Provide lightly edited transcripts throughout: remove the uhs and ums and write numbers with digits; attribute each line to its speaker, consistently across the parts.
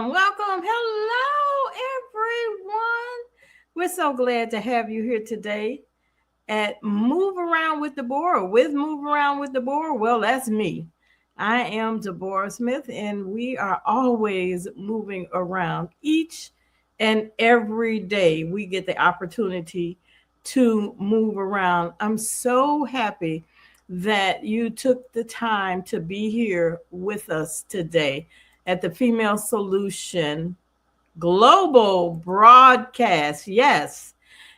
Speaker 1: welcome. Hello, everyone. We're so glad to have you here today at Move Around with Deborah. With Move Around with Deborah, well, that's me. I am Deborah Smith, and we are always moving around each and every day. We get the opportunity to move around. I'm so happy that you took the time to be here with us today at the Female Solution Global Broadcast. Yes.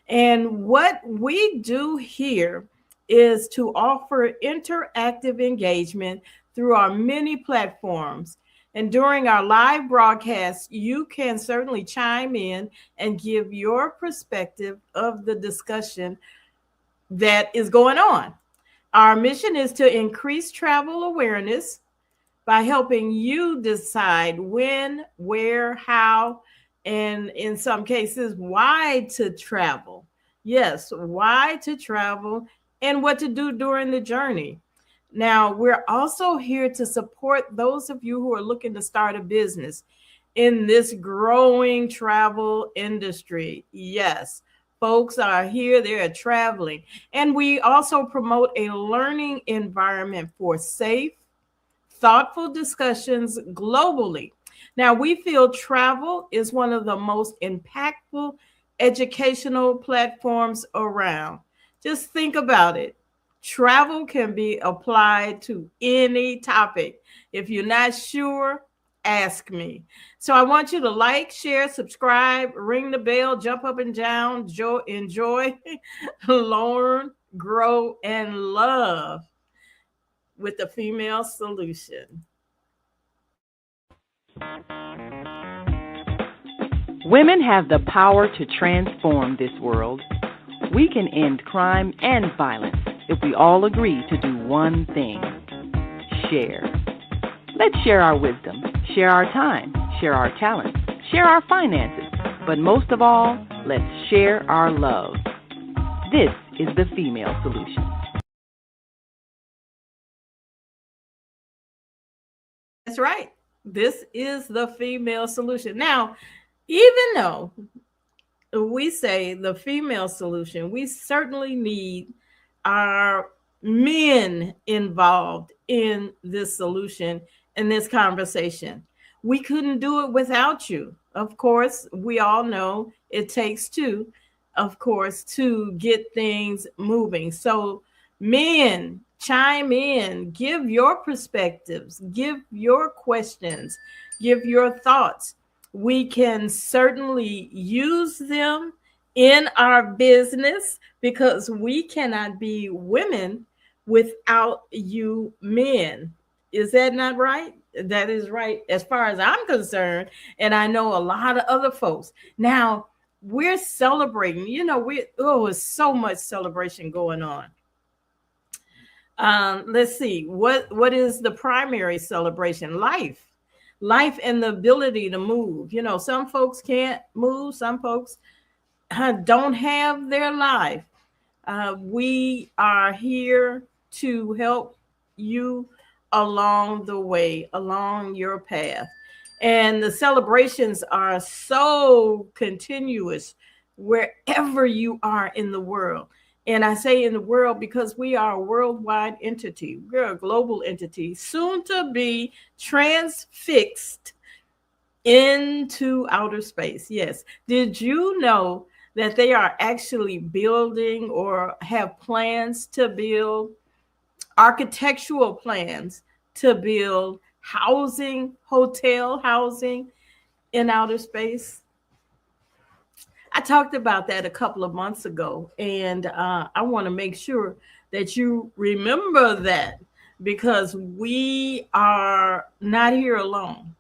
Speaker 1: And what we do here is to offer interactive engagement through our many platforms. And during our live broadcast, you can certainly chime in and give your perspective of the discussion that is going on. Our mission is to increase travel awareness by helping you decide when, where, how, and in some cases, why to travel. Yes, why to travel and what to do during the journey. Now, we're also here to support those of you who are looking to start a business in this growing travel industry. Yes, folks are here, they're traveling. And we also promote a learning environment for safe, thoughtful discussions globally. Now, we feel travel is one of the most impactful educational platforms around. Just think about it. Travel can be applied to any topic. If you're not sure, ask me. So I want you to like, share, subscribe, ring the bell, jump up and down, enjoy, learn, grow, and love with the Female Solution.
Speaker 2: Women have the power to transform this world. We can end crime and violence if we all agree to do one thing: share. Let's share our wisdom, share our time, share our talents, share our finances, but most of all, let's share our love. This is the Female Solution.
Speaker 1: That's right. This is the Female Solution. Now, even though we say the Female Solution, we certainly need our men involved in this solution, in this conversation. We couldn't do it without you. Of course, we all know it takes two, of course, to get things moving. So, men, chime in, give your perspectives, give your questions, give your thoughts. We can certainly use them in our business because we cannot be women without you men. Is that not right? That is right as far as I'm concerned. And I know a lot of other folks. Now, we're celebrating, it's so much celebration going on. Let's see, what is the primary celebration? Life and the ability to move. Some folks can't move, some folks don't have their life. We are here to help you along the way, along your path. And the celebrations are so continuous wherever you are in the world. And I say in the world because we are a worldwide entity. We're a global entity, soon to be transfixed into outer space. Yes. Did you know that they are actually building or have plans to build architectural plans to build housing, hotel housing in outer space? I talked about that a couple of months ago, and I want to make sure that you remember that because we are not here alone.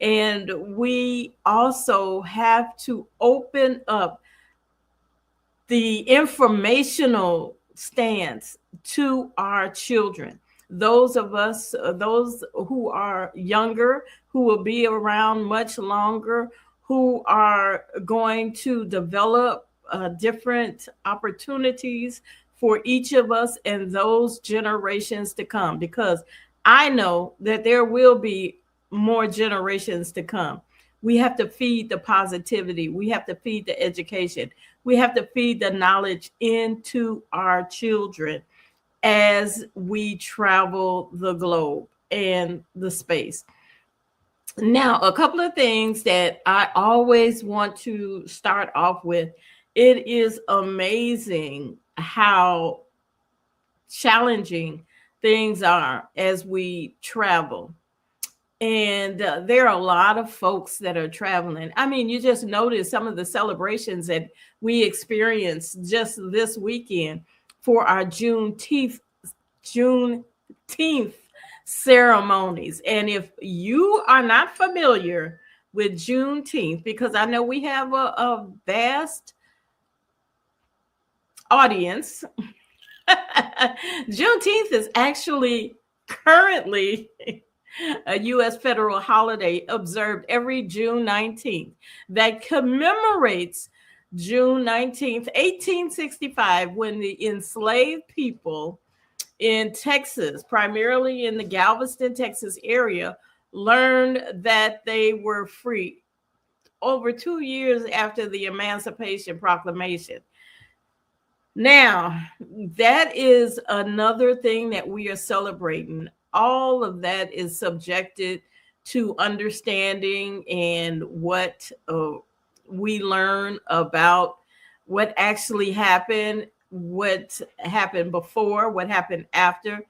Speaker 1: And we also have to open up the informational stance to our children. Those of us, those who are younger, who will be around much longer, who are going to develop different opportunities for each of us and those generations to come, because I know that there will be more generations to come. We have to feed the positivity. We have to feed the education. We have to feed the knowledge into our children as we travel the globe and the space. Now, a couple of things that I always want to start off with. It is amazing how challenging things are as we travel. And there are a lot of folks that are traveling. I mean, you just notice some of the celebrations that we experienced just this weekend for our Juneteenth ceremonies. And if you are not familiar with Juneteenth, because I know we have a vast audience, Juneteenth is actually currently a U.S. federal holiday observed every June 19th that commemorates June 19th, 1865, when the enslaved people in Texas, primarily in the Galveston, Texas area, learned that they were free over 2 years after the Emancipation Proclamation. Now, that is another thing that we are celebrating. All of that is subjected to understanding and what we learn about what actually happened, what happened before, what happened after,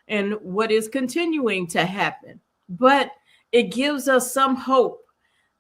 Speaker 1: and what is continuing to happen. But it gives us some hope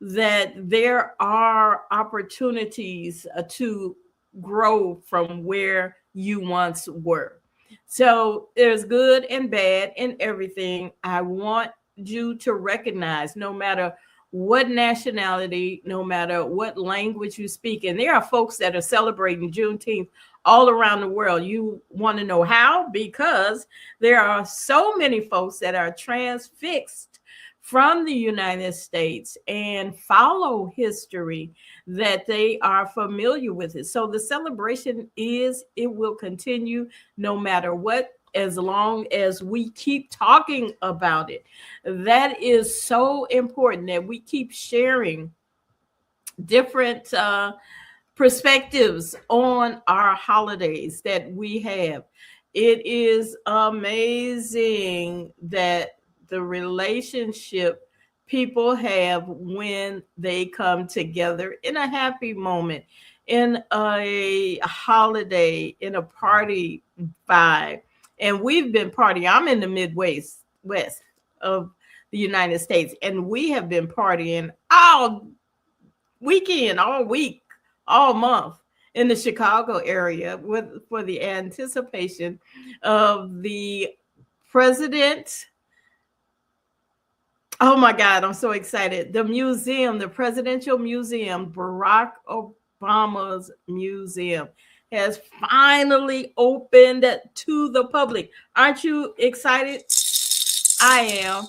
Speaker 1: that there are opportunities to grow from where you once were. So there's good and bad in everything. I want you to recognize, no matter what nationality, no matter what language you speak, and there are folks that are celebrating Juneteenth all around the world. You want to know how? Because there are so many folks that are transfixed from the United States and follow history that they are familiar with it. So the celebration it will continue no matter what, as long as we keep talking about it. That is so important that we keep sharing different perspectives on our holidays that we have. It is amazing that the relationship people have when they come together in a happy moment, in a holiday, in a party vibe. And we've been partying. I'm in the west of the United States, and we have been partying all weekend, all week, all month in the Chicago area for the anticipation of the president. Oh my God, I'm so excited. The museum, the Presidential Museum, Barack Obama's museum, has finally opened to the public. Aren't you excited? I am.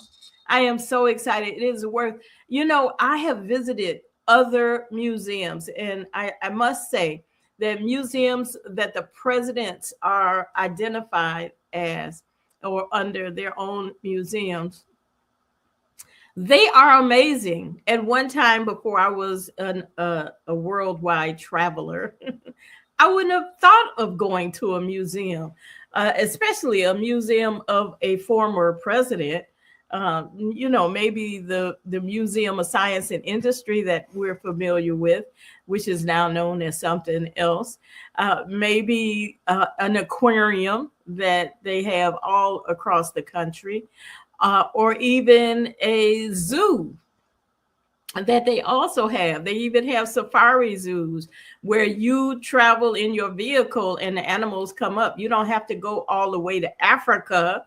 Speaker 1: I am so excited. It is worth, I have visited other museums, and I must say that museums that the presidents are identified as or under their own museums, they are amazing. At one time, before I was a worldwide traveler, I wouldn't have thought of going to a museum, especially a museum of a former president. Maybe the Museum of Science and Industry that we're familiar with, which is now known as something else. Maybe an aquarium that they have all across the country. Or even a zoo that they also have. They even have safari zoos where you travel in your vehicle and the animals come up. You don't have to go all the way to Africa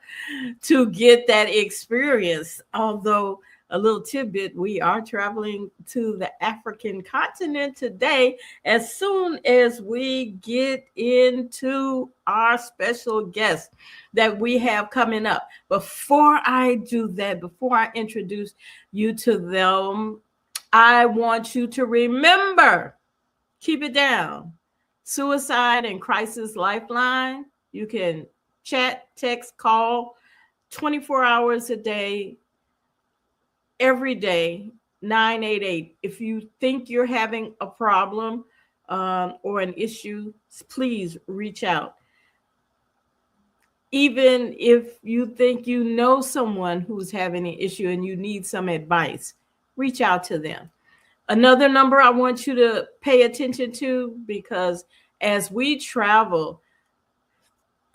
Speaker 1: to get that experience. Although, a little tidbit, we are traveling to the African continent today as soon as we get into our special guest that we have coming up. Before I do that, before I introduce you to them, I want you to remember, keep it down. Suicide and Crisis Lifeline. You can chat, text, call 24 hours a day, every day, 988. If you think you're having a problem or an issue, please reach out. Even if you think you know someone who's having an issue and you need some advice, reach out to them. Another number I want you to pay attention to, because as we travel,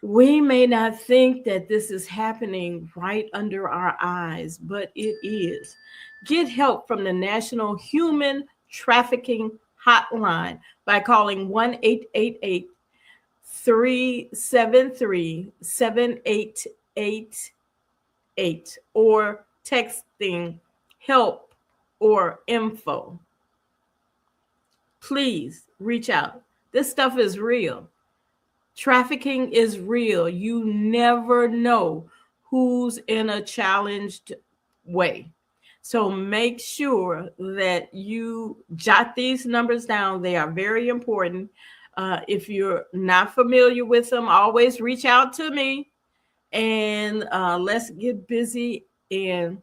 Speaker 1: we may not think that this is happening right under our eyes, but it is. Get help from the National Human Trafficking Hotline by calling 1 888 373 7888 or texting help or info. Please reach out. This stuff is real. Trafficking is real. You never know who's in a challenged way. So make sure that you jot these numbers down. They are very important. If you're not familiar with them, always reach out to me, and let's get busy in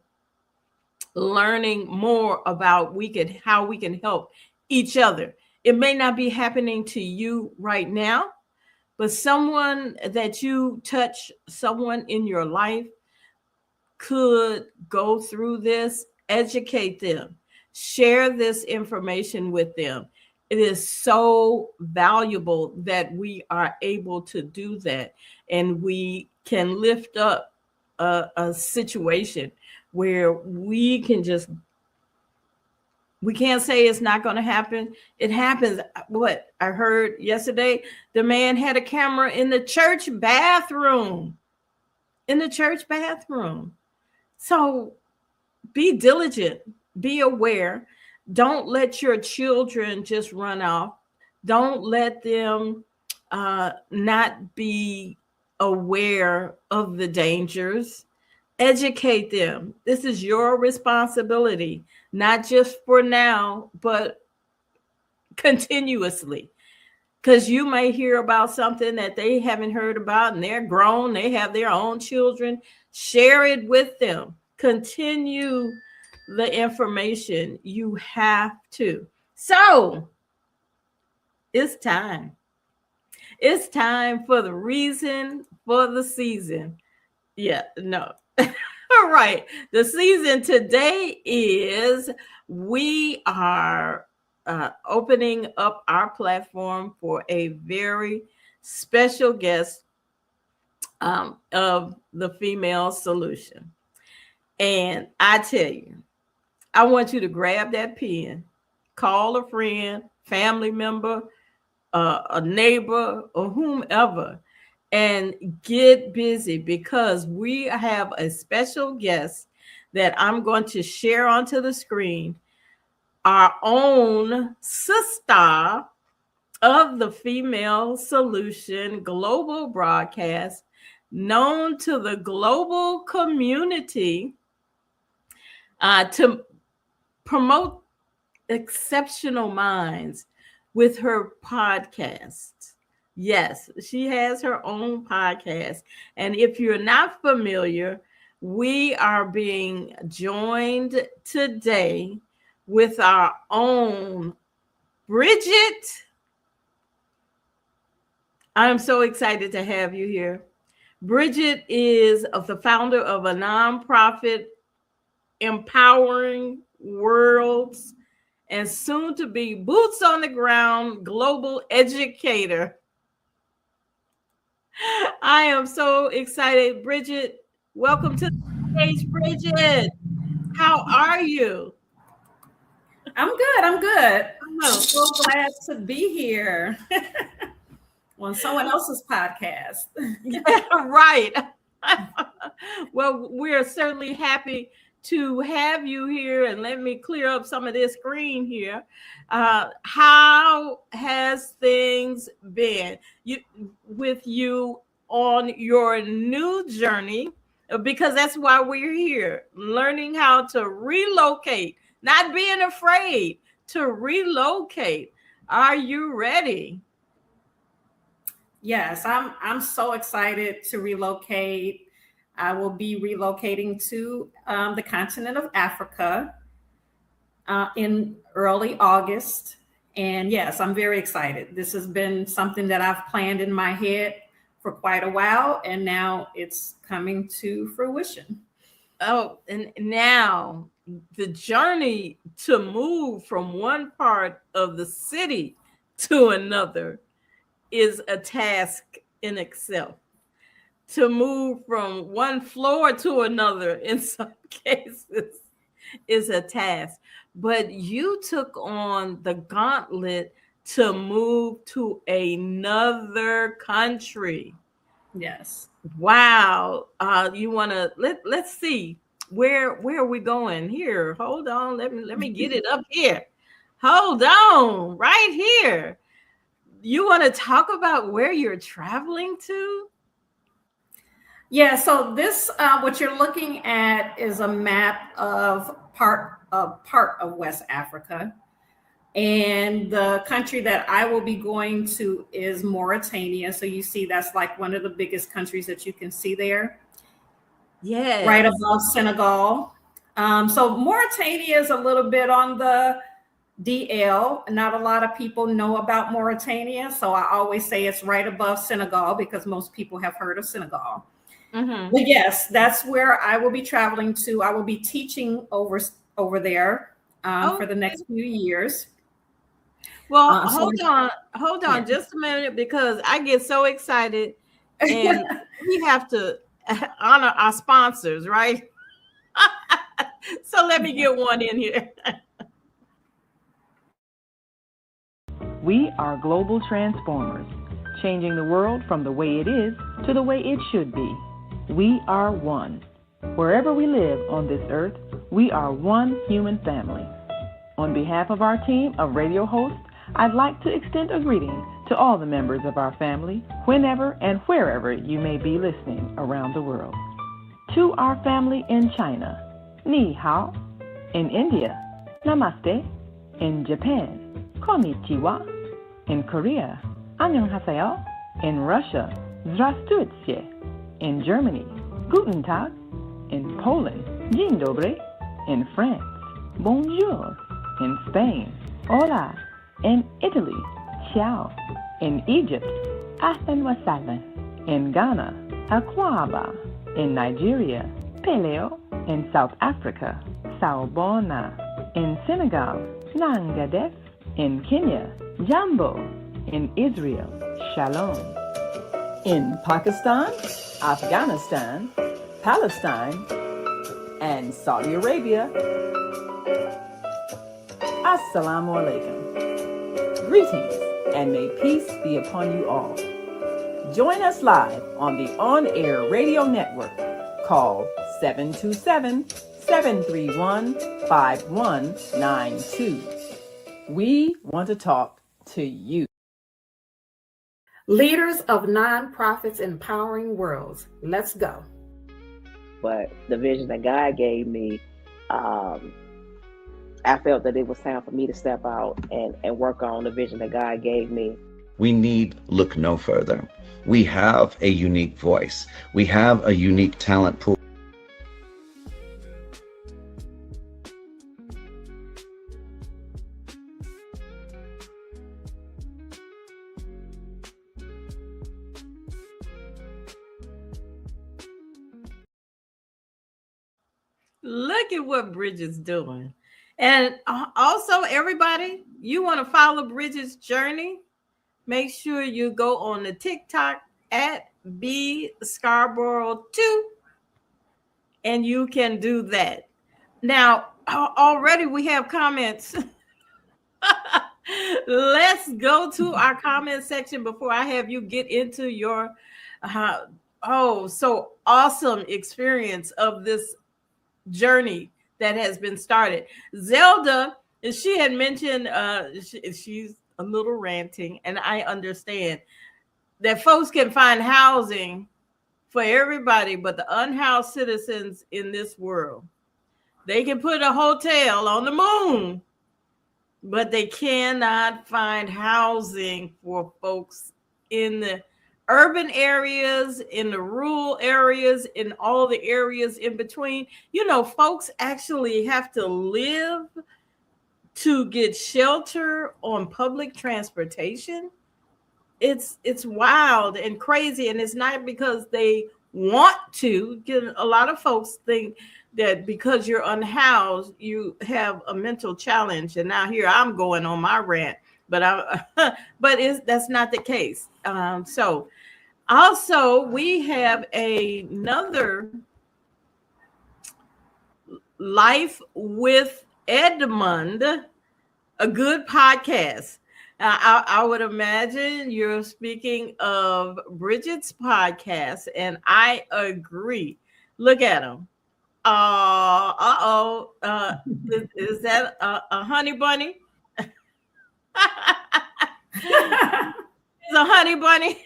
Speaker 1: learning more about how we can help each other. It may not be happening to you right now, but someone that you touch, someone in your life could go through this. Educate them, share this information with them. It is so valuable that we are able to do that, and we can lift up a situation where we can't say it's not going to happen. It happens. What I heard yesterday, the man had a camera in the church bathroom. So be diligent, be aware. Don't let your children just run off. Don't let them not be aware of the dangers. Educate them. This is your responsibility, not just for now, but continuously. Because you may hear about something that they haven't heard about, and they're grown, they have their own children. Share it with them. Continue the information. You have to. So it's time. It's time for the reason for the season. Yeah, no. All right. The season today is we are opening up our platform for a very special guest of the Female Solution. And I tell you, I want you to grab that pen, call a friend, family member, a neighbor, or whomever, and get busy, because we have a special guest that I'm going to share onto the screen, our own sister of the Female Solution global broadcast, known to the global community to promote exceptional minds with her podcast. Yes, she has her own podcast. And if you're not familiar, we are being joined today with our own Bridgett. I'm so excited to have you here. Bridgett is the founder of a nonprofit, Empowering Worlds, and soon to be boots on the ground global educator. I am so excited. Bridgett, welcome to the stage, Bridgett. How are you?
Speaker 3: I'm good. I'm so glad to be here on someone else's podcast.
Speaker 1: Yeah, right. Well, we're certainly happy to have you here, and let me clear up some of this screen here. How has things been with you on your new journey? Because that's why we're here, learning how to relocate, not being afraid to relocate. Are you ready?
Speaker 3: Yes, I'm so excited to relocate. I will be relocating to the continent of Africa. in early August. And yes, I'm very excited. This has been something that I've planned in my head for quite a while, and now it's coming to fruition.
Speaker 1: Oh, and now the journey to move from one part of the city to another is a task in itself. To move from one floor to another in some cases is a task. But you took on the gauntlet to move to another country.
Speaker 3: Yes.
Speaker 1: Wow. You want to let's see where are we going here? Hold on. Let me get it up here. Hold on. Right here. You want to talk about where you're traveling to?
Speaker 3: Yeah, so this what you're looking at is a map of part of West Africa. And the country that I will be going to is Mauritania. So you see that's like one of the biggest countries that you can see there, right
Speaker 1: Yes.
Speaker 3: above Senegal. So Mauritania is a little bit on the DL. Not a lot of people know about Mauritania. So I always say it's right above Senegal because most people have heard of Senegal.
Speaker 1: Mm-hmm.
Speaker 3: But yes, that's where I will be traveling to. I will be teaching over there for the next few years.
Speaker 1: Well,
Speaker 3: So
Speaker 1: hold
Speaker 3: yeah.
Speaker 1: on just a minute because I get so excited and we have to honor our sponsors, right? So let me get one in here.
Speaker 2: We are global transformers, changing the world from the way it is to the way it should be. We are one. Wherever we live on this earth, we are one human family. On behalf of our team of radio hosts, I'd like to extend a greeting to all the members of our family, whenever and wherever you may be listening around the world. To our family in China, Ni Hao. In India, Namaste. In Japan, Konnichiwa. In Korea, Annyeonghaseyo. In Russia, Здравствуйте. In Germany, Guten Tag. In Poland, Dzień dobry. In France, Bonjour. In Spain, Hola. In Italy, Ciao. In Egypt, Ahlan wa sahlan. In Ghana, Akwaba. In Nigeria, Peleo. In South Africa, Sawubona. In Senegal, Nangadef. In Kenya, Jambo. In Israel, Shalom. In Pakistan, Afghanistan, Palestine, and Saudi Arabia, Assalamu alaikum. Greetings, and may peace be upon you all. Join us live on the on-air radio network called 727-731-5192. We want to talk to you.
Speaker 3: Leaders of nonprofits empowering worlds. Let's go.
Speaker 4: But the vision that God gave me, I felt that it was time for me to step out and work on the vision that God gave me.
Speaker 5: We need look no further. We have a unique voice. We have a unique talent pool.
Speaker 1: Look at what Bridget's doing. And also, everybody, you want to follow Bridget's journey? Make sure you go on the TikTok at Scarborough 2, and you can do that. Now, already we have comments. Let's go to our comment section before I have you get into your so awesome experience of this journey that has been started. Zelda, she had mentioned she's a little ranting, and I understand that folks can find housing for everybody but the unhoused citizens in this world. They can put a hotel on the moon, but they cannot find housing for folks in the urban areas, in the rural areas, in all the areas in between. You know, folks actually have to live to get shelter on public transportation. It's wild and crazy, and it's not because they want to. A lot of folks think that because you're unhoused, you have a mental challenge. And now here I'm going on my rant, but that's not the case. So also we have another Life with Edmund, a good podcast. I would imagine you're speaking of Bridget's podcast, and I agree. Look at him. Is that a honey bunny? It's a honey bunny.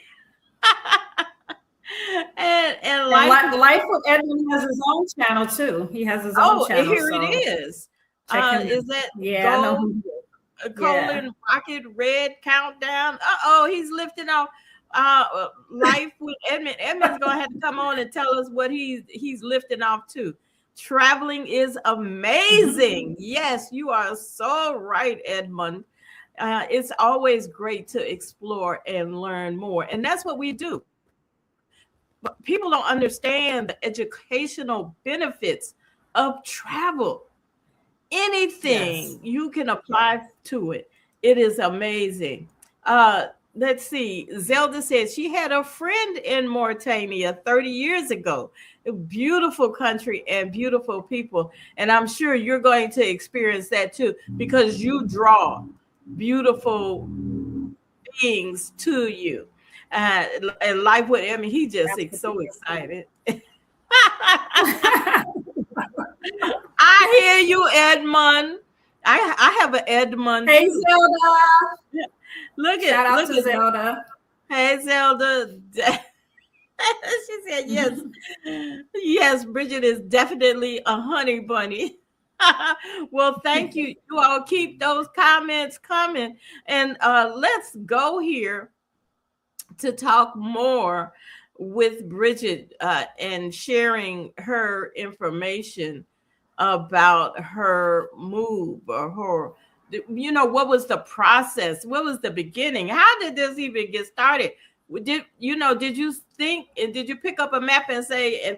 Speaker 1: and
Speaker 3: Life with Edmund has his own channel too. He has his own channel.
Speaker 1: Here it is. Is that
Speaker 3: Gold?
Speaker 1: Colon Rocket Red Countdown? He's lifting off Life with Edmund. Edmund's gonna have to come on and tell us what he's lifting off too. Traveling is amazing. Yes, you are so right, Edmund. It's always great to explore and learn more, and that's what we do. But people don't understand the educational benefits of travel. Anything you can apply to it. It is amazing. Let's see. Zelda says she had a friend in Mauritania 30 years ago. A beautiful country and beautiful people. And I'm sure you're going to experience that too, because you draw beautiful beings to you. And Life with Emmy, he just is so excited. I hear you, Edmund. I have an Edmund.
Speaker 3: Hey, Zelda.
Speaker 1: Shout
Speaker 3: out to Zelda.
Speaker 1: Hey, Zelda. She said yes. Yes, Bridget is definitely a honey bunny. Well, thank you. You all keep those comments coming. And let's go here to talk more with Bridget and sharing her information about her move or her, what was the process? What was the beginning? How did this even get started? Did you think, and did you pick up a map and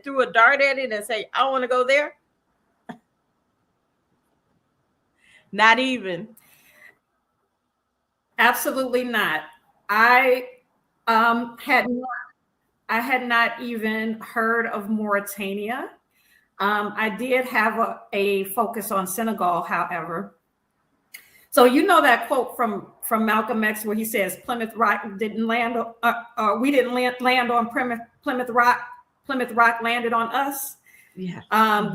Speaker 1: threw a dart at it and say, I want to go there? Not even.
Speaker 3: Absolutely not. I had not even heard of Mauritania. I did have a focus on Senegal, however. So that quote from Malcolm X where he says Plymouth Rock didn't land, we didn't land on Plymouth Rock. Plymouth Rock landed on us.
Speaker 1: Yeah.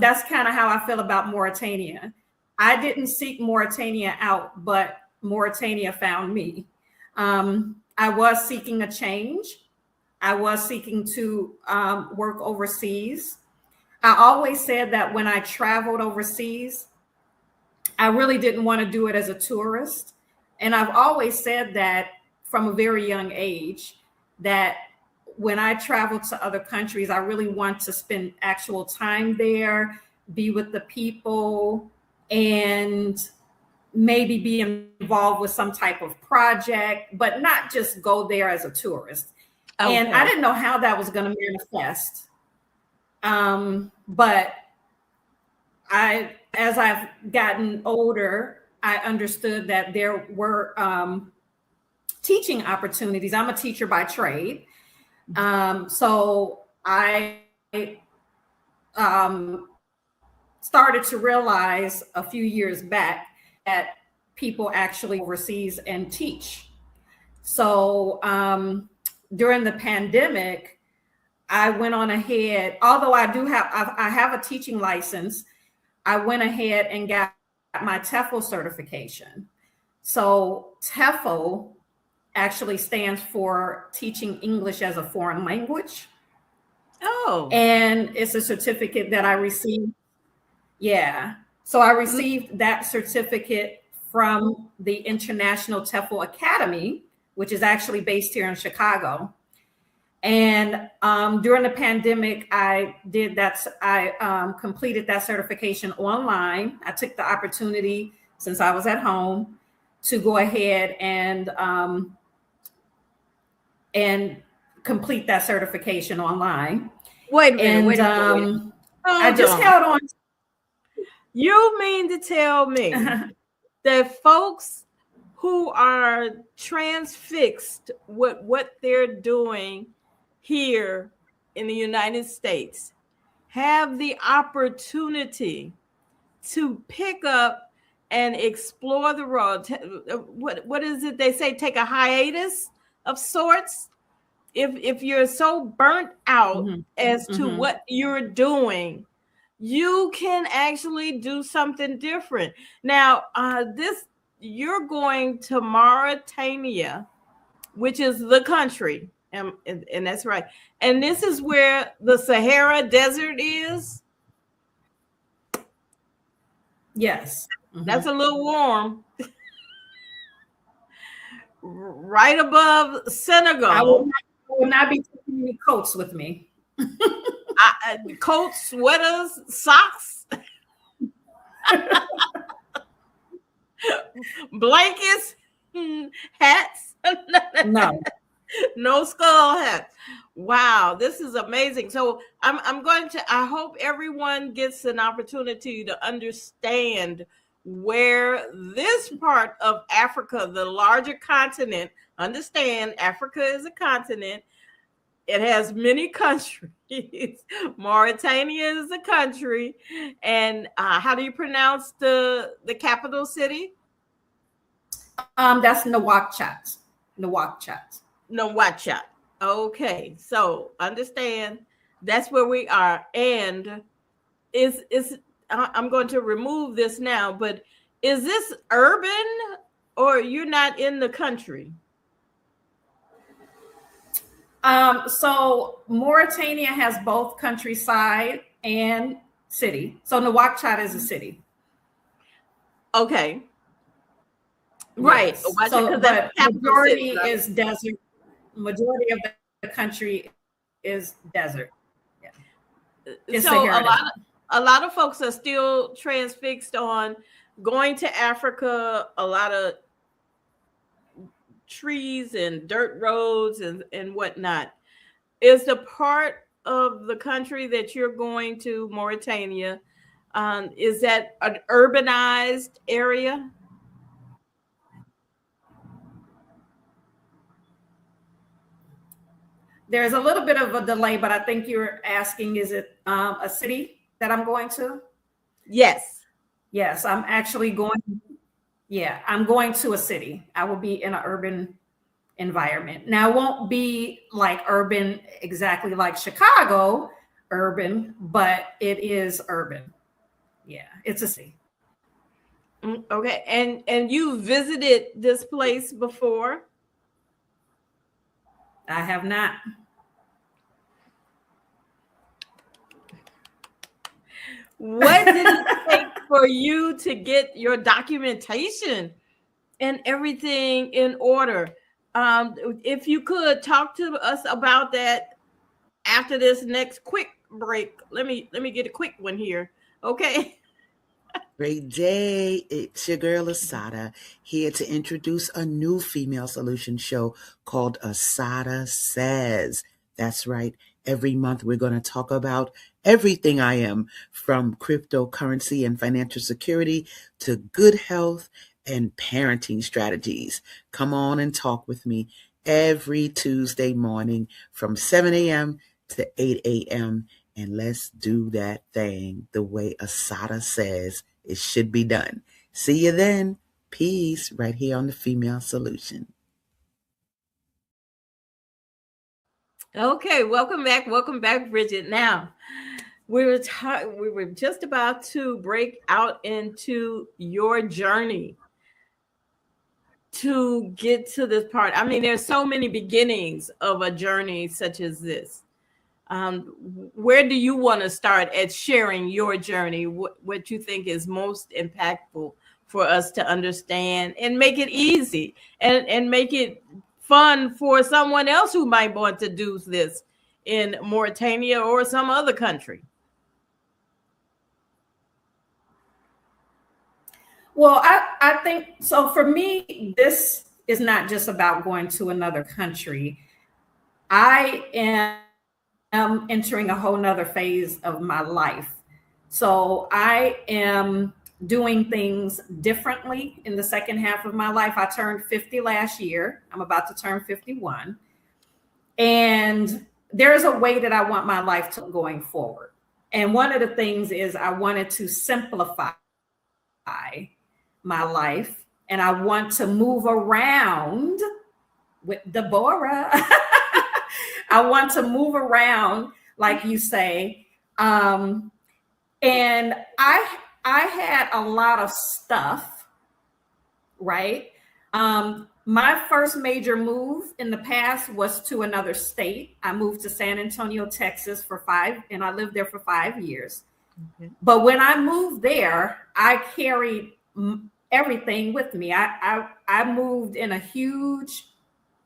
Speaker 3: That's kind of how I feel about Mauritania. I didn't seek Mauritania out, but Mauritania found me. I was seeking a change. I was seeking to work overseas. I always said that when I traveled overseas, I really didn't want to do it as a tourist. And I've always said that from a very young age, that when I travel to other countries, I really want to spend actual time there, be with the people, and maybe be involved with some type of project, but not just go there as a tourist. Okay. And I didn't know how that was going to manifest. But as I've gotten older, I understood that there were teaching opportunities. I'm a teacher by trade. So I started to realize a few years back that people actually overseas and teach. So during the pandemic, I went on ahead, although I have a teaching license, I went ahead and got my TEFL certification. So TEFL actually stands for Teaching English as a Foreign Language.
Speaker 1: Oh.
Speaker 3: And it's a certificate that I received. Yeah. So I received that certificate from the International TEFL Academy, which is actually based here in Chicago. And during the pandemic, I completed that certification online. I took the opportunity since I was at home, to go ahead and complete that certification online.
Speaker 1: Wait a minute.
Speaker 3: And
Speaker 1: Wait a minute.
Speaker 3: I just held on.
Speaker 1: You mean to tell me that folks who are transfixed with what they're doing here in the United States have the opportunity to pick up and explore the road? What is it they say? Take a hiatus of sorts. If you're so burnt out as to what you're doing, you can actually do something different. Now, you're going to Mauritania, which is the country, and that's right. And this is where the Sahara Desert is.
Speaker 3: Yes.
Speaker 1: That's a little warm. Right above Senegal.
Speaker 3: I will not be taking any coats with me.
Speaker 1: Coats, sweaters, socks, blankets, hats. No skull hats. Wow, this is amazing. So I hope everyone gets an opportunity to understand where this part of Africa, the larger continent, understand Africa is a continent. It has many countries. Mauritania is a country. And how do you pronounce the capital city?
Speaker 3: That's Nouakchott.
Speaker 1: Nouakchott. Okay, so understand that's where we are. And I'm going to remove this now, but is this urban or you're not in the country?
Speaker 3: So Mauritania has both countryside and city. So Nouakchott is a city.
Speaker 1: Okay. Right.
Speaker 3: Yes. So the majority is desert. Majority of the country is desert. Yeah. It's
Speaker 1: so a lot of folks are still transfixed on going to Africa, a lot of trees and dirt roads and whatnot. Is the part of the country that you're going to, Mauritania, is that an urbanized area?
Speaker 3: There's a little bit of a delay, but I think you're asking, is it a city that I'm going to?
Speaker 1: Yes.
Speaker 3: Yes, I'm actually going. Yeah, I'm going to a city. I will be in an urban environment. Now, it won't be like urban, exactly like Chicago urban, but it is urban. Yeah, it's a city.
Speaker 1: Okay, and you visited this place before?
Speaker 3: I have not.
Speaker 1: What did it take for you to get your documentation and everything in order? If you could talk to us about that after this next quick break. Let me get a quick one here. Okay.
Speaker 6: Great day. It's your girl Asada here to introduce a new female solution show called Asada Says. That's right. Every month we're going to talk about everything I am, from cryptocurrency and financial security to good health and parenting strategies. Come on and talk with me every Tuesday morning from 7 a.m. to 8 a.m. And let's do that thing the way Asada says it should be done. See you then. Peace, right here on the Female Solution.
Speaker 1: Okay, welcome back, Bridgett. Now, we were just about to break out into your journey to get to this part. I mean, there's so many beginnings of a journey such as this. Where do you want to start at sharing your journey? What you think is most impactful for us to understand and make it easy and make it fun for someone else who might want to do this in Mauritania or some other country?
Speaker 3: Well, I think so. For me, this is not just about going to another country. I am entering a whole nother phase of my life. So I am doing things differently in the second half of my life. I turned 50 last year. I'm about to turn 51. And there's a way that I want my life to going forward. And one of the things is I wanted to simplify my life, and I want to move around with Deborah. I want to move around, like you say. And I had a lot of stuff, right? My first major move in the past was to another state. I moved to San Antonio, Texas and I lived there for 5 years. Okay. But when I moved there, I carried everything with me. I moved in a huge,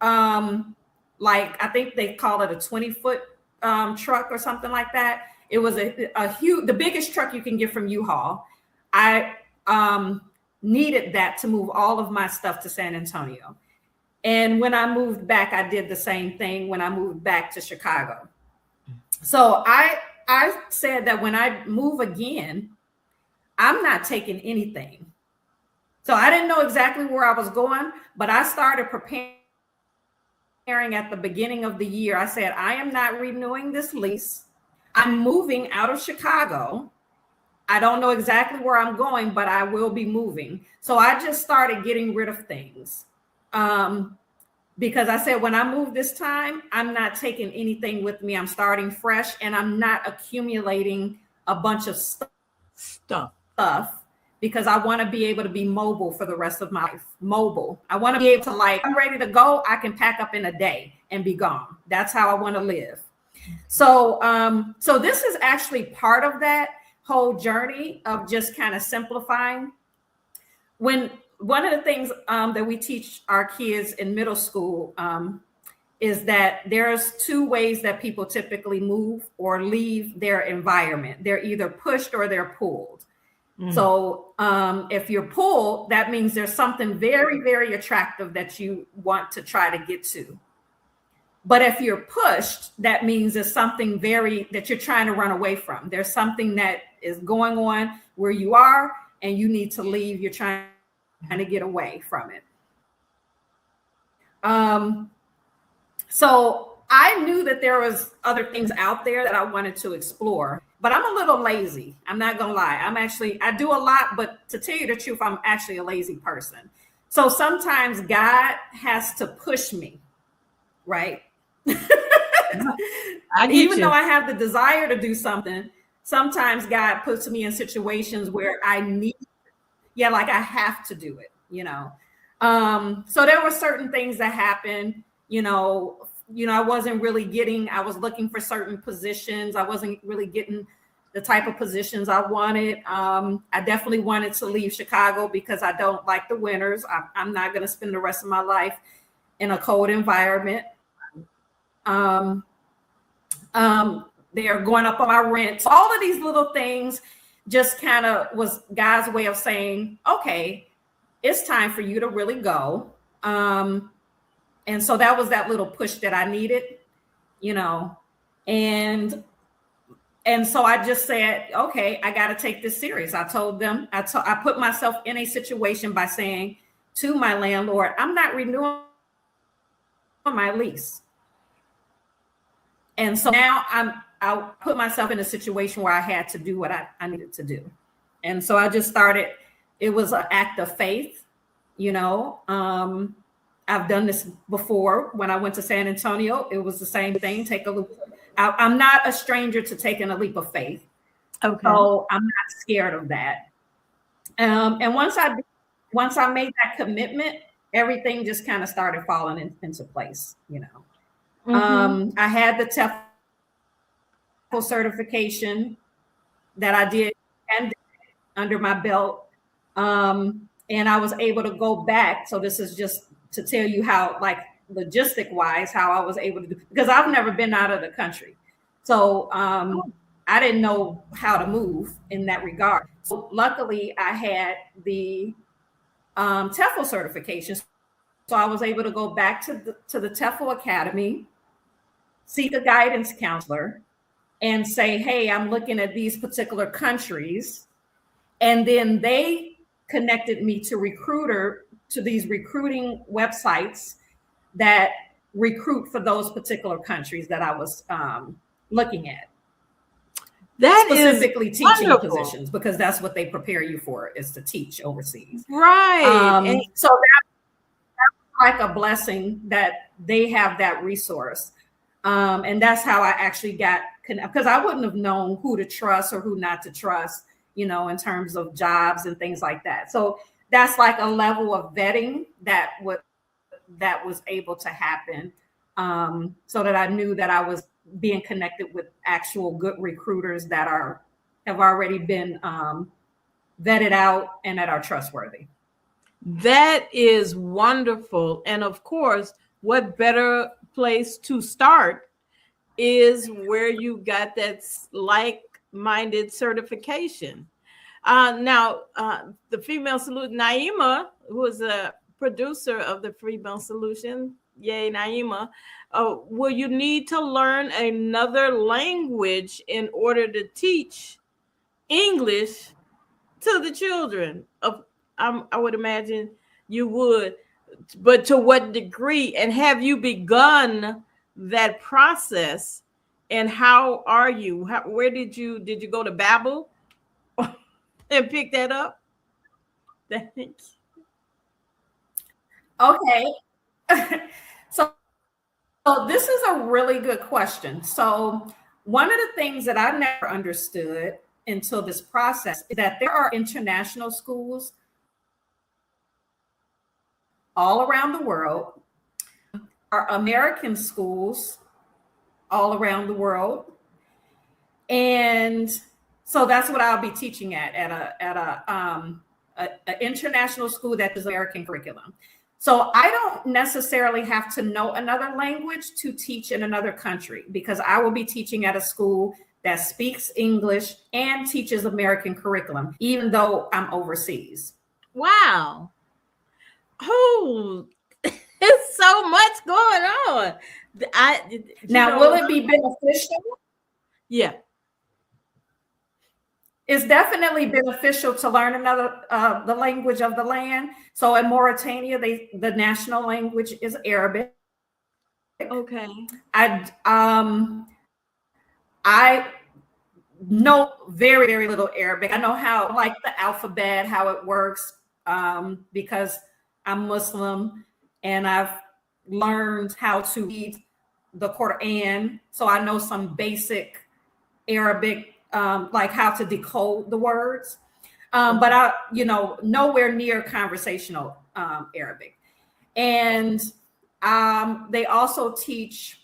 Speaker 3: like I think they call it a 20-foot truck or something like that. It was a huge, the biggest truck you can get from U-Haul. I needed that to move all of my stuff to San Antonio. And when I moved back, I did the same thing when I moved back to Chicago. So I said that when I move again, I'm not taking anything. So I didn't know exactly where I was going, but I started preparing at the beginning of the year. I said, I am not renewing this lease. I'm moving out of Chicago. I don't know exactly where I'm going, but I will be moving. So I just started getting rid of things. Because I said, when I move this time, I'm not taking anything with me. I'm starting fresh, and I'm not accumulating a bunch of stuff because I want to be able to be mobile for the rest of my life. Mobile. I want to be able to, like, I'm ready to go. I can pack up in a day and be gone. That's how I want to live. So, so this is actually part of that whole journey of just kind of simplifying. When one of the things that we teach our kids in middle school is that there's 2 ways that people typically move or leave their environment. They're either pushed or they're pulled. Mm. So if you're pulled, that means there's something very, very attractive that you want to try to get to. But if you're pushed, that means there's something that you're trying to run away from. There's something that is going on where you are and you need to leave. You're trying to get away from it. So I knew that there was other things out there that I wanted to explore, but I'm a little lazy. I'm not going to lie. I do a lot, but to tell you the truth, I'm actually a lazy person. So sometimes God has to push me, right? Even though I have the desire to do something, sometimes God puts me in situations where I have to do it, you know. So there were certain things that happened, I was looking for certain positions. I wasn't really getting the type of positions I wanted. I definitely wanted to leave Chicago because I don't like the winters. I'm not going to spend the rest of my life in a cold environment. They're going up on my rent. So all of these little things just kind of was God's way of saying, okay, it's time for you to really go. And so that was that little push that I needed, and so I just said, okay, I got to take this serious. I told them, I put myself in a situation by saying to my landlord, I'm not renewing my lease. And so now I put myself in a situation where I had to do what I needed to do. And so I just started, it was an act of faith, I've done this before. When I went to San Antonio, it was the same thing. Take a leap. I'm not a stranger to taking a leap of faith. Okay. So I'm not scared of that. And once I made that commitment, everything just kind of started falling into place, Mm-hmm. I had the TEFL certification that I did and under my belt. And I was able to go back. So this is just to tell you how, like, logistic wise, how I was able to do, because I've never been out of the country. So I didn't know how to move in that regard. luckily, I had the TEFL certification. So I was able to go back to the TEFL Academy, seek a guidance counselor, and say, hey, I'm looking at these particular countries. And then they connected me to these recruiting websites that recruit for those particular countries that I was looking at.
Speaker 1: That
Speaker 3: specifically
Speaker 1: is
Speaker 3: teaching
Speaker 1: wonderful.
Speaker 3: positions, because that's what they prepare you for, is to teach overseas.
Speaker 1: Right.
Speaker 3: So that's like a blessing that they have that resource. And that's how I actually got connected, because I wouldn't have known who to trust or who not to trust, you know, in terms of jobs and things like that. So that's like a level of vetting that was able to happen, so that I knew that I was being connected with actual good recruiters that have already been vetted out and that are trustworthy.
Speaker 1: That is wonderful. And of course, what better place to start is where you got that like-minded certification. Now, the Female Solution, Naima, who is a producer of the Female Solution, yay, Naima, will you need to learn another language in order to teach English to the children? I would imagine you would, but to what degree? And have you begun that process? And how are you? Where did you go to Babel and pick that up?
Speaker 3: Okay. so this is a really good question. So one of the things that I never understood until this process is that there are international schools all around the world, are American schools all around the world. And so that's what I'll be teaching at an international school that is American curriculum. So I don't necessarily have to know another language to teach in another country, because I will be teaching at a school that speaks English and teaches American curriculum, even though I'm overseas.
Speaker 1: Wow. Oh, there's so much going on.
Speaker 3: Now, will it be beneficial?
Speaker 1: Yeah.
Speaker 3: It's definitely beneficial to learn another the language of the land. So in Mauritania, the national language is Arabic.
Speaker 1: Okay.
Speaker 3: I know very, very little Arabic. I know how, like, the alphabet, how it works, because I'm Muslim and I've learned how to read the Quran. So I know some basic Arabic, like how to decode the words. But I, nowhere near conversational Arabic. And they also teach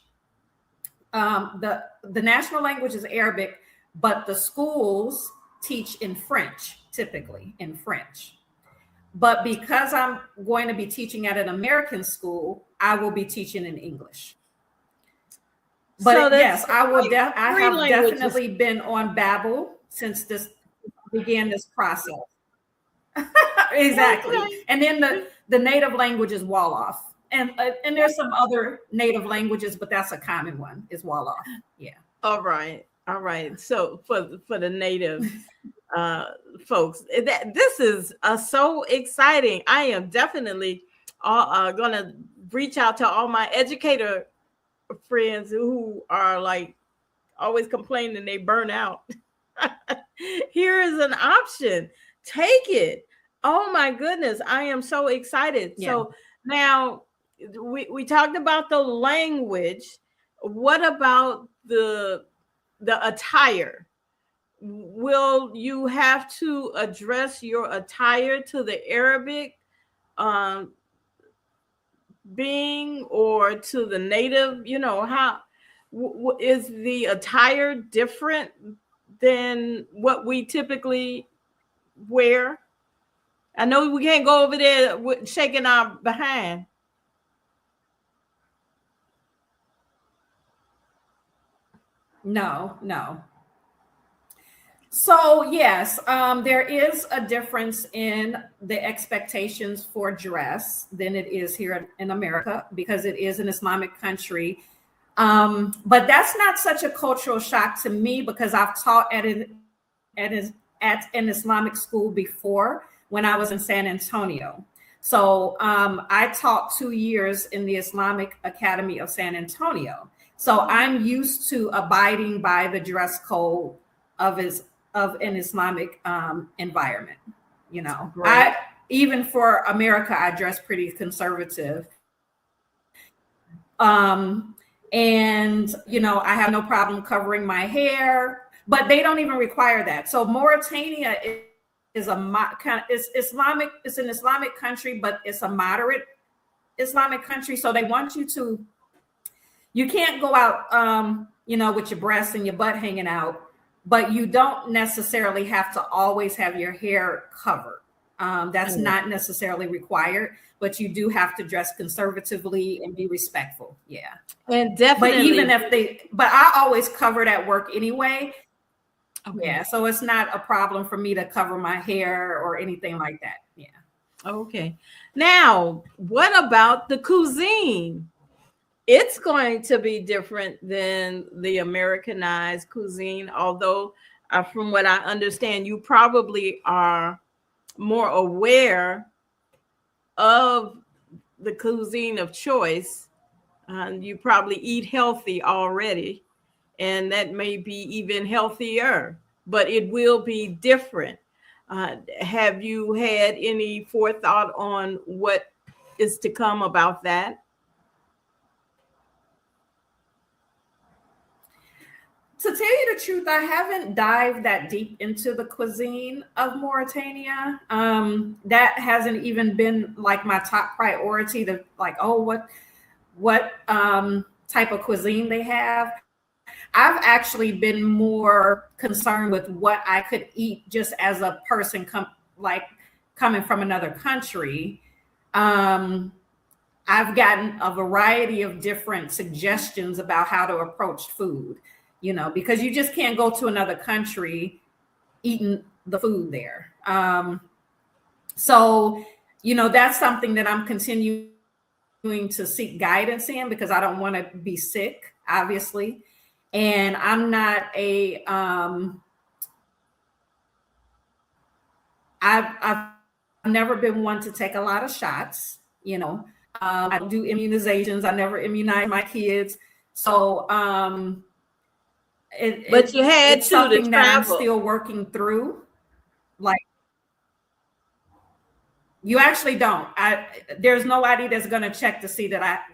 Speaker 3: the national language is Arabic, but the schools teach in French, typically in French. But because I'm going to be teaching at an American school, I will be teaching in English. But so yes, I will. I have definitely been on Babbel since this began this process. Exactly. Okay. And then the native language is Wolof. And there's some other native languages, but that's a common one, is Wolof. Yeah.
Speaker 1: All right. So for the native folks, this is so exciting. I am definitely gonna reach out to all my educator friends who are like always complaining they burn out. Here is an option. Take it. Oh my goodness. I am so excited. Yeah. So now we talked about the language. What about the attire? Will you have to address your attire to the Arabic being or to the native? How is the attire different than what we typically wear? I know we can't go over there shaking our behind.
Speaker 3: No. So yes, there is a difference in the expectations for dress than it is here in America because it is an Islamic country. But that's not such a cultural shock to me because I've taught at, at an Islamic school before when I was in San Antonio. So I taught 2 years in the Islamic Academy of San Antonio. So I'm used to abiding by the dress code of his of an Islamic environment. You know,
Speaker 1: Great.
Speaker 3: I even for America, I dress pretty conservative. And you know, I have no problem covering my hair, but they don't even require that. So Mauritania is a kind of it's Islamic. It's an Islamic country, but it's a moderate Islamic country. So they want you to. You can't go out, you know, with your breasts and your butt hanging out, but you don't necessarily have to always have your hair covered. That's not necessarily required, but you do have to dress conservatively and be respectful. Yeah.
Speaker 1: And definitely.
Speaker 3: But even if but I always covered at work anyway.
Speaker 1: Okay.
Speaker 3: Yeah. So it's not a problem for me to cover my hair or anything like that. Yeah.
Speaker 1: Okay. Now, what about the cuisine? It's going to be different than the Americanized cuisine, although from what I understand, you probably are more aware of the cuisine of choice. You probably eat healthy already, and that may be even healthier, but it will be different. Have you had any forethought on what is to come about that?
Speaker 3: To tell you the truth, I haven't dived that deep into the cuisine of Mauritania. That hasn't even been like my top priority to like, oh, what type of cuisine they have. I've actually been more concerned with what I could eat just as a person coming from another country. I've gotten a variety of different suggestions about how to approach food, you know, because you just can't go to another country eating the food there. So, you know, that's something that I'm continuing to seek guidance in because I don't want to be sick, obviously. And I'm not I've never been one to take a lot of shots, you know. I don't do immunizations. I never immunize my kids. So
Speaker 1: But you had
Speaker 3: it's
Speaker 1: to
Speaker 3: something that I'm
Speaker 1: travel.
Speaker 3: still working through. Like you actually don't. There's nobody that's going to check to see that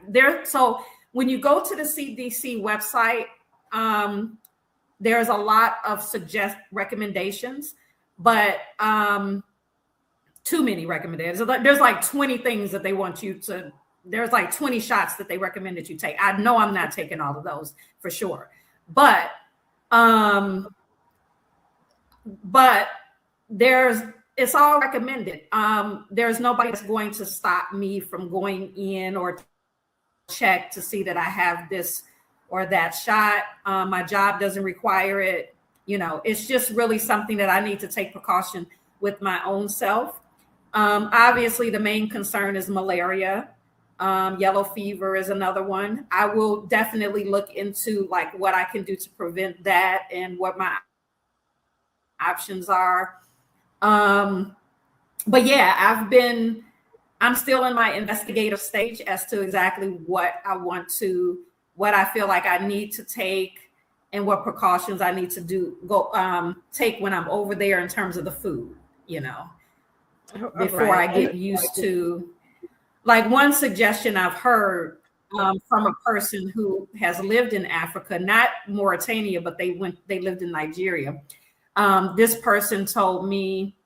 Speaker 3: so when you go to the CDC website, there's a lot of recommendations, but too many recommendations. There's like 20 things that they want you to, there's like 20 shots that they recommend that you take. I know I'm not taking all of those for sure, but it's all recommended. There's nobody that's going to stop me from going in or check to see that I have this or that shot. My job doesn't require it. You know, it's just really something that I need to take precaution with my own self. Obviously, the main concern is malaria. Yellow fever is another one. I will definitely look into like what I can do to prevent that and what my options are. But yeah, I'm still in my investigative stage as to exactly what I feel like I need to take and what precautions I need to take when I'm over there in terms of the food, you know, before I get used to. Like one suggestion I've heard from a person who has lived in Africa, not Mauritania, but they lived in Nigeria. This person told me,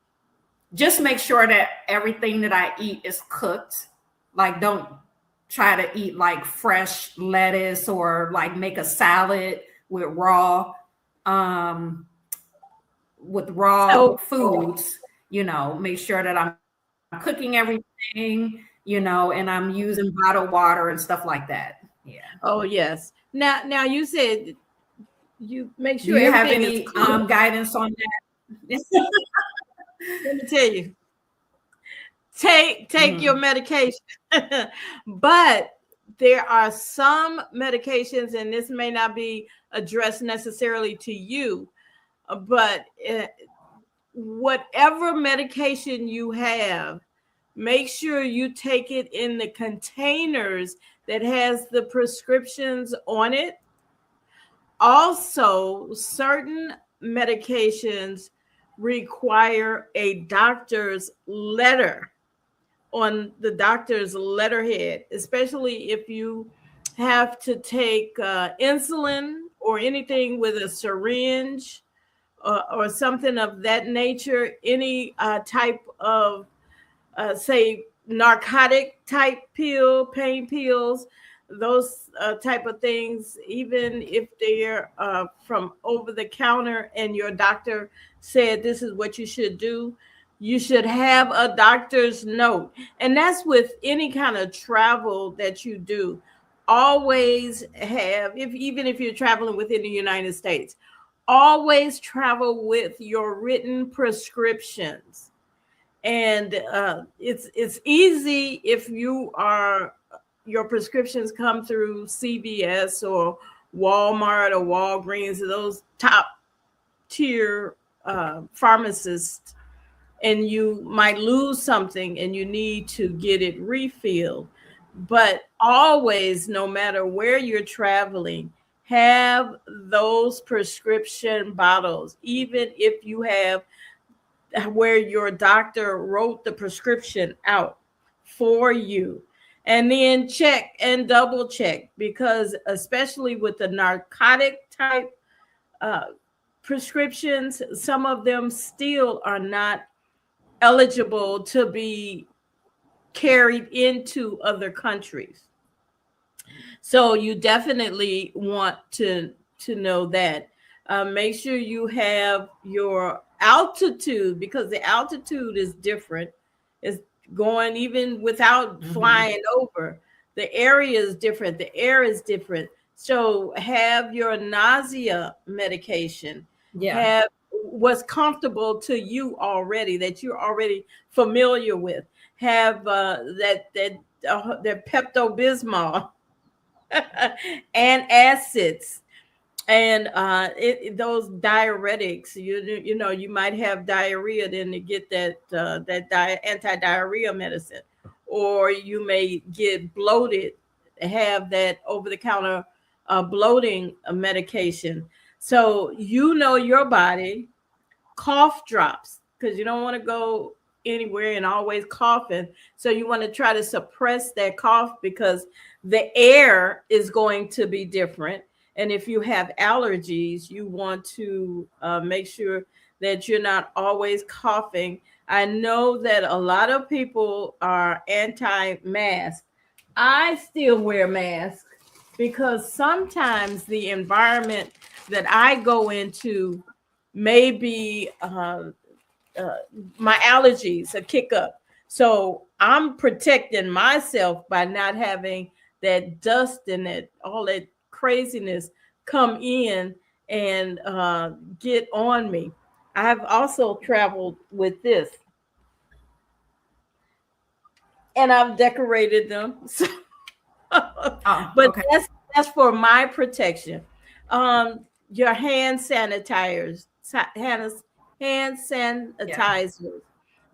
Speaker 3: just make sure that everything that I eat is cooked. Like, don't try to eat like fresh lettuce or like make a salad with raw foods. You know, make sure that I'm cooking everything, you know, and I'm using bottled water and stuff like that. Yeah.
Speaker 1: Oh, yes. Now you said you make
Speaker 3: Do
Speaker 1: sure
Speaker 3: you have
Speaker 1: everything
Speaker 3: any
Speaker 1: is clear.
Speaker 3: guidance on that?
Speaker 1: Let me tell you, take your medication. But there are some medications, and this may not be addressed necessarily to you, but whatever medication you have, make sure you take it in the containers that has the prescriptions on it. Also, certain medications require a doctor's letter on the doctor's letterhead, especially if you have to take insulin or anything with a syringe or something of that nature, any type of, say, narcotic type pill, pain pills, those type of things, even if they're from over the counter and your doctor said this is what you should do, you should have a doctor's note. And that's with any kind of travel that you do. Always have, even if you're traveling within the United States, always travel with your written prescriptions. And it's easy if your prescriptions come through CVS or Walmart or Walgreens, those top tier pharmacists, and you might lose something and you need to get it refilled. But always, no matter where you're traveling, have those prescription bottles, even if you have where your doctor wrote the prescription out for you. And then check and double check, because especially with the narcotic type prescriptions, some of them still are not eligible to be carried into other countries. So you definitely want to know that. Make sure you have your altitude, because the altitude is different. It's going even without flying over. The area is different. The air is different. So have your nausea medication.
Speaker 3: Yeah.
Speaker 1: Have what's comfortable to you already, that you're already familiar with. Have that Pepto-Bismol and acids, and those diuretics. You know, you might have diarrhea, then to get that anti-diarrhea medicine, or you may get bloated, have that over-the-counter bloating medication. So you know your body. Cough drops, because you don't want to go anywhere and always coughing. So you want to try to suppress that cough, because the air is going to be different. And if you have allergies, you want to make sure that you're not always coughing. I know that a lot of people are anti-mask. I still wear masks because sometimes the environment that I go into maybe my allergies a kick up. So I'm protecting myself by not having that dust and that all that craziness come in and get on me. I've also traveled with this, and I've decorated them. So, but
Speaker 3: okay.
Speaker 1: that's for my protection. Your hand sanitizers, hand sanitizers,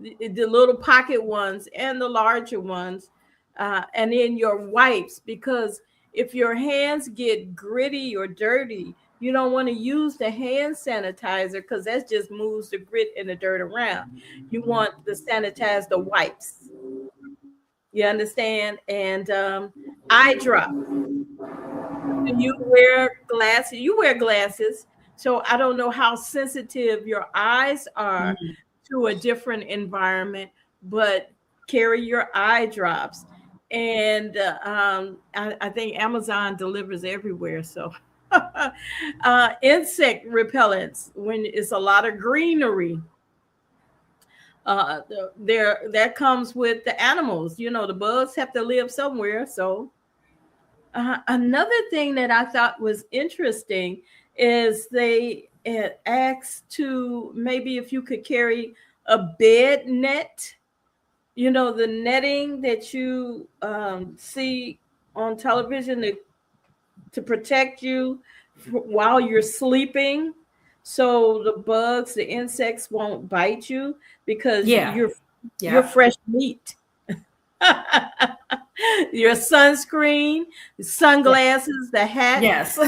Speaker 1: the little pocket ones and the larger ones, and then your wipes, because if your hands get gritty or dirty, you don't want to use the hand sanitizer, because that just moves the grit and the dirt around. You want to sanitize the wipes. You understand? And eye drop. You wear glasses. You wear glasses. So I don't know how sensitive your eyes are to a different environment, but carry your eye drops. And I think Amazon delivers everywhere. So insect repellents, when it's a lot of greenery. That comes with the animals. You know, the bugs have to live somewhere. So another thing that I thought was interesting is it asks to maybe if you could carry a bed net, the netting that you see on television to protect you while you're sleeping, so the bugs, the insects won't bite you because
Speaker 3: Yeah.
Speaker 1: you're fresh meat. Your sunscreen, sunglasses, the hat,
Speaker 3: Yes.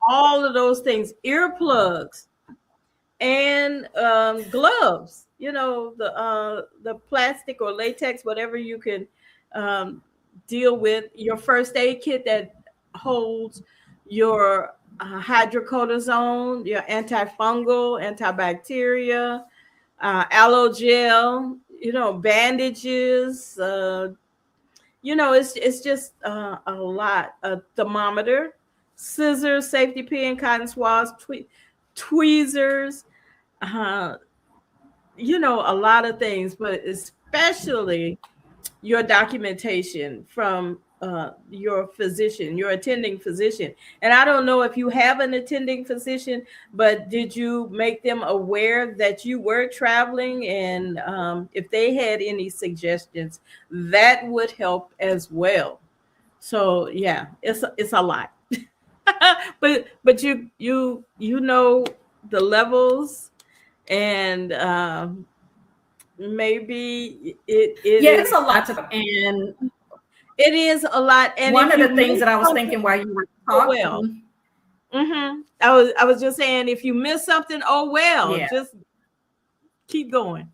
Speaker 1: all of those things, earplugs, and gloves. The plastic or latex, whatever you can deal with. Your first aid kit that holds your hydrocortisone, your antifungal, antibacteria, aloe gel, bandages. It's just a lot. A thermometer, scissors, safety pin, cotton swabs, tweezers, a lot of things, but especially your documentation from your physician, your attending physician. And I don't know if you have an attending physician, but did you make them aware that you were traveling? And if they had any suggestions, that would help as well. So yeah, it's a lot. but you know the levels, and maybe it
Speaker 3: It's
Speaker 1: is
Speaker 3: a lot and
Speaker 1: it is a lot. And
Speaker 3: one
Speaker 1: if
Speaker 3: of
Speaker 1: you
Speaker 3: the things
Speaker 1: miss
Speaker 3: that I was
Speaker 1: something,
Speaker 3: thinking while you were
Speaker 1: oh
Speaker 3: talking.
Speaker 1: well. I was just saying, if you miss something, oh well,
Speaker 3: Yeah.
Speaker 1: just keep going.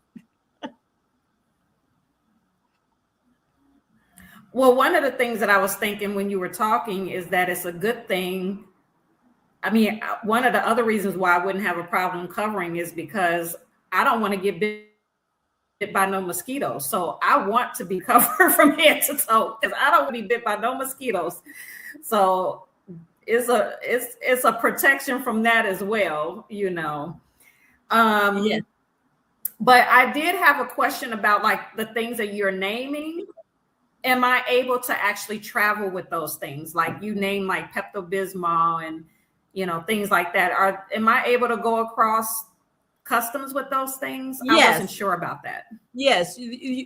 Speaker 3: Well, one of the things that I was thinking when you were talking is that it's a good thing. I mean, one of the other reasons why I wouldn't have a problem covering is because I don't want to get bit by no mosquitoes. So I want to be covered from head to toe because I don't want to be bit by no mosquitoes. So it's a protection from that as well,
Speaker 1: Yeah.
Speaker 3: But I did have a question about like the things that you're naming. Am I able to actually travel with those things? Like you name like Pepto-Bismol and things like that. Am I able to go across customs with those things?
Speaker 1: Yes.
Speaker 3: I wasn't sure about that.
Speaker 1: Yes,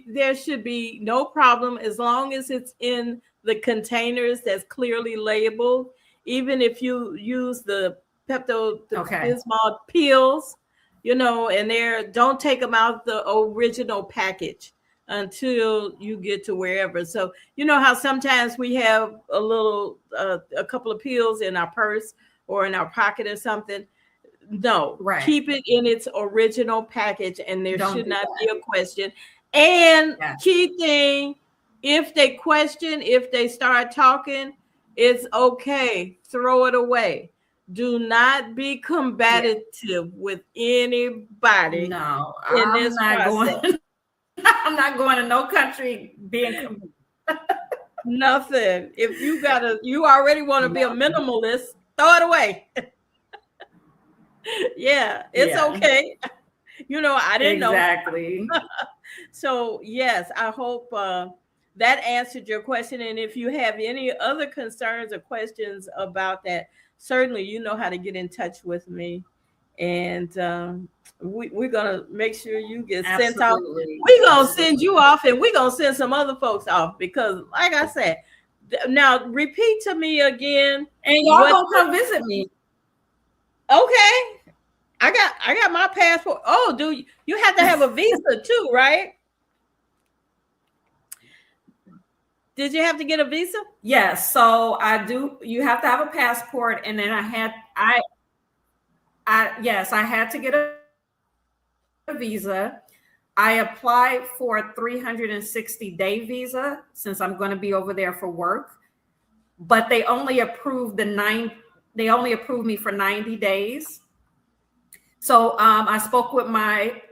Speaker 1: there should be no problem as long as it's in the containers that's clearly labeled. Even if you use the Pepto-Bismol pills, and don't take them out the original package until you get to wherever. So you know how sometimes we have a couple of pills in our purse or in our pocket or something. No,
Speaker 3: right.
Speaker 1: Keep it in its original package, and there should not be a question. And key thing, if they start talking, it's okay. Throw it away. Do not be combative with anybody.
Speaker 3: No,
Speaker 1: in this process.
Speaker 3: I'm not going to no country being
Speaker 1: nothing. If you already want to be a minimalist, throw it away. Yeah, it's okay. I didn't know.
Speaker 3: Exactly.
Speaker 1: So yes, I hope that answered your question. And if you have any other concerns or questions about that, certainly you know how to get in touch with me. And we're gonna make sure you get sent off. We're gonna send you off, and we're gonna send some other folks off because, like I said, now repeat to me again.
Speaker 3: And y'all gonna come visit me.
Speaker 1: Okay. I got my passport. Oh, do you have to have a visa too, right? Did you have to get a visa?
Speaker 3: Yes. So I do. You have to have a passport, and then I had to get a visa. I applied for a 360-day visa since I'm going to be over there for work, but they only approved me for 90 days. So I spoke with my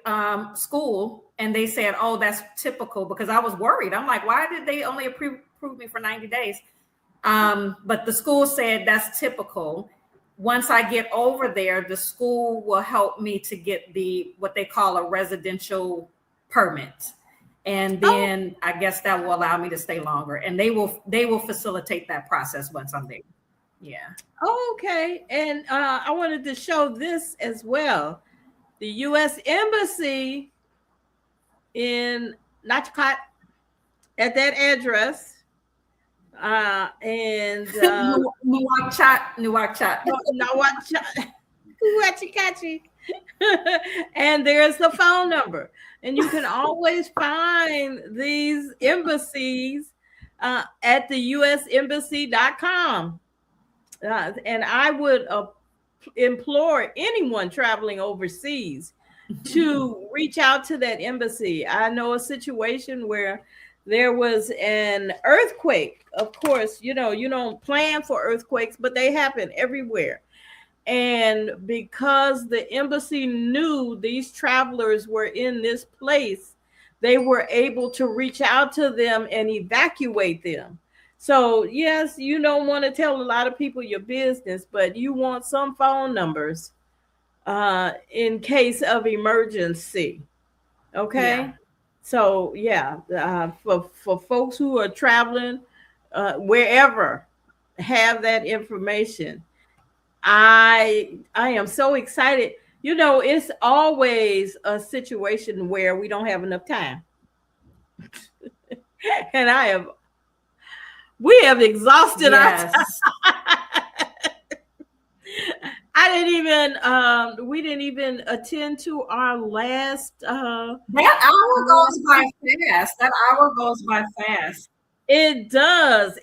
Speaker 3: school, and they said, "Oh, that's typical," because I was worried. I'm like, "Why did they only approve me for 90 days?" But the school said that's typical. Once I get over there, the school will help me to get what they call a residential permit, and then I guess that will allow me to stay longer. And they will facilitate that process once I'm there. Yeah.
Speaker 1: Okay. And I wanted to show this as well. The U.S. Embassy in Nachcot at that address. And
Speaker 3: Nuwakchat.
Speaker 1: and there's the phone number. And you can always find these embassies at the usembassy.com. And I would implore anyone traveling overseas to reach out to that embassy. I know a situation where there was an earthquake. Of course, you don't plan for earthquakes, but they happen everywhere. And because the embassy knew these travelers were in this place, they were able to reach out to them and evacuate them. So, yes, you don't want to tell a lot of people your business, but you want some phone numbers in case of emergency. Okay.
Speaker 3: Yeah.
Speaker 1: So, yeah, for folks who are traveling wherever, have that information. I am so excited. It's always a situation where we don't have enough time. And we have exhausted our time. We didn't even attend to our last.
Speaker 3: That hour goes by fast.
Speaker 1: It does.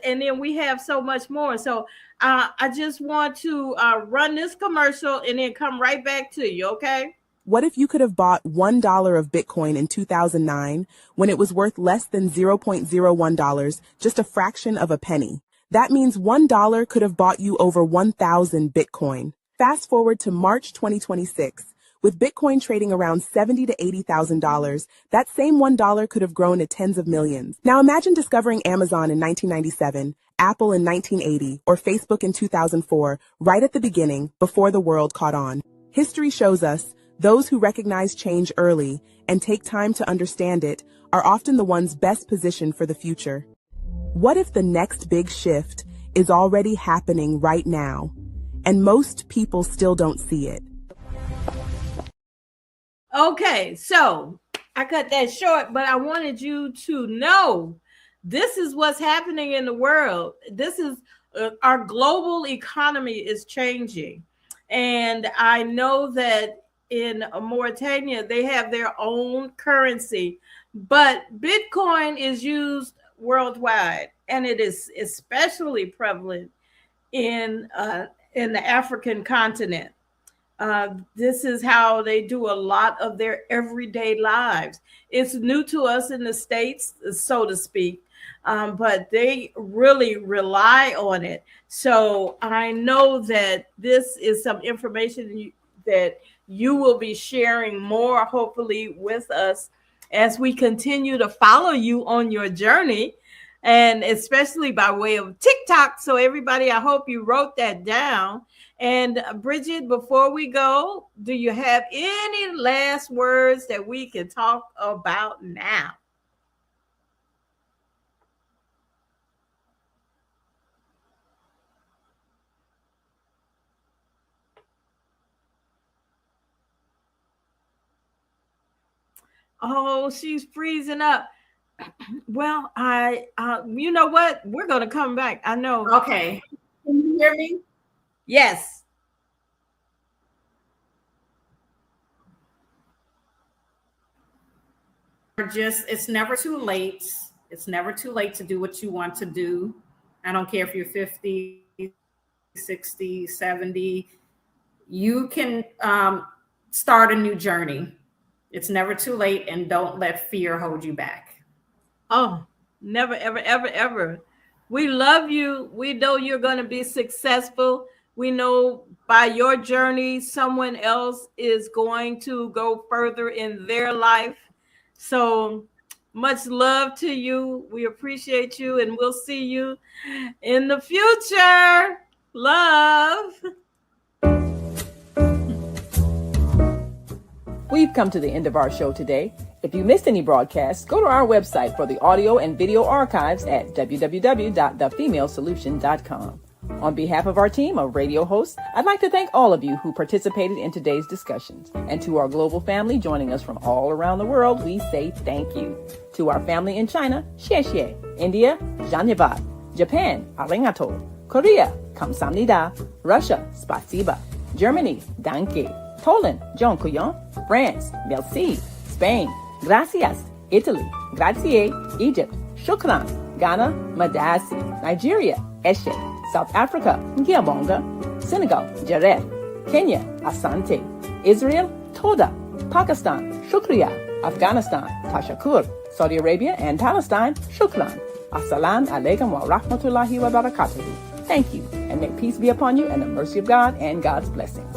Speaker 1: And then we have so much more. So I just want to run this commercial and then come right back to you, okay?
Speaker 7: What if you could have bought $1 of Bitcoin in 2009 when it was worth less than $0.01, just a fraction of a penny? That means $1 could have bought you over 1,000 Bitcoin. Fast forward to March 2026. With Bitcoin trading around $70,000 to $80,000, that same $1 could have grown to tens of millions. Now imagine discovering Amazon in 1997, Apple in 1980, or Facebook in 2004, right at the beginning, before the world caught on. History shows us those who recognize change early and take time to understand it are often the ones best positioned for the future. What if the next big shift is already happening right now, and most people still don't see it?
Speaker 1: Okay, so I cut that short, but I wanted you to know this is what's happening in the world. This is our global economy is changing. And I know that in Mauritania, they have their own currency, but Bitcoin is used worldwide, and it is especially prevalent in the African continent. This is how they do a lot of their everyday lives. It's new to us in the States, so to speak, but they really rely on it. So I know that this is some information that you will be sharing more, hopefully, with us as we continue to follow you on your journey, and especially by way of TikTok. So everybody, I hope you wrote that down. And Bridgett, before we go, do you have any last words that we can talk about now? Oh, she's freezing up. Well, you know what? We're going to come back. I know.
Speaker 3: Okay. Can you hear me?
Speaker 1: Yes.
Speaker 3: It's never too late. It's never too late to do what you want to do. I don't care if you're 50, 60, 70. You can start a new journey. It's never too late, and don't let fear hold you back.
Speaker 1: Oh, never, ever, ever, ever. We love you. We know you're going to be successful. We know by your journey, someone else is going to go further in their life. So much love to you. We appreciate you, and we'll see you in the future. Love.
Speaker 2: We've come to the end of our show today. If you missed any broadcasts, go to our website for the audio and video archives at www.thefemalesolution.com. On behalf of our team of radio hosts, I'd like to thank all of you who participated in today's discussions. And to our global family joining us from all around the world, we say thank you. To our family in China, xie xie. India, Dhanyavad. Japan, arigato. Korea, kamsamnida. Russia, spasiba. Germany, danke. Poland, dziękuję. France, merci. Spain, gracias. Italy, grazie. Egypt, shukran. Ghana, madasi. Nigeria, eshe. South Africa, Ngiabonga. Senegal, Jaref. Kenya, Asante. Israel, Toda. Pakistan, Shukriya. Afghanistan, Tashakur. Saudi Arabia and Palestine, Shukran. Assalamu alaikum wa rahmatullahi wa barakatuhu. Thank you, and may peace be upon you and the mercy of God and God's blessings.